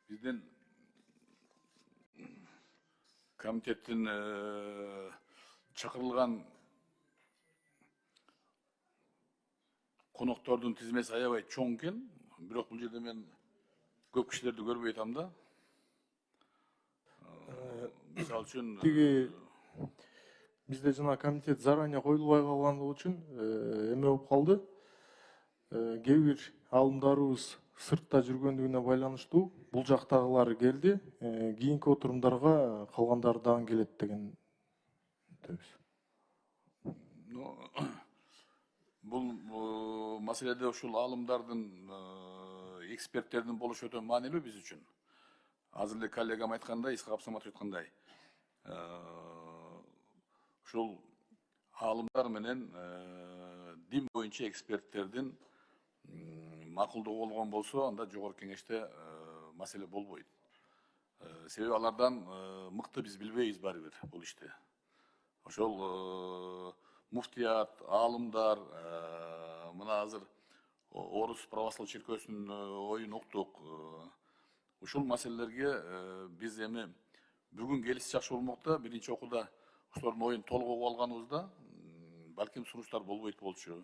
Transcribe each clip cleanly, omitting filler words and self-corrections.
Биздин комитеттин чакырылган коноктордун тизмеси аябай чоң экен. Бирок бул жерде мен көп кишилерди көрбөй атам да. Мисалы үчүн Тиги бизде жана комитет заранее коюлбай калган үчүн эме болуп калды. Кээ бир алымдарыбыз сыртта жүргөндүгүнө байланыштуу бул жактагылар келди. Кийинки отурумдарга калгандары дагы келет деген үмүттөбүз. Бул маселеде ушул алымдардын, эксперттердин болушу өтө маанилүү биз үчүн. Азыр эле коллегам айткандай, Исхак Абсаматов айткандай, ушул алымдар менен дин боюнча эксперттердин макулдугу болгон болсо, анда жогорку кеңеште маселе болбойт. Себеби алардан мыкты биз билбейбиз баары бир бул ишти. Ошол муфтият, алымдар, мына азыр Орус православ чиркөөсүнүн оюн уктук. Ушул маселелерге биз эми бүгүн келиши жакшы болмок да, биринчи окууда ошолордун оюн толук угуп алганыбызда балким сунуштар болбойт болчу.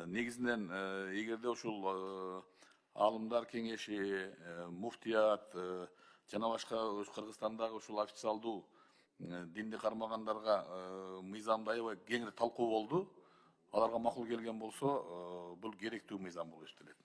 Негизинен эгерде ушул алымдар кеңеши, муфтият жана башка Кыргызстандагы ушул официалдуу динди кармагандарга мыйзамды аябай кеңири талкуу болду. Аларга макул келген болсо, бул керектүү мыйзам болуп эсептелет.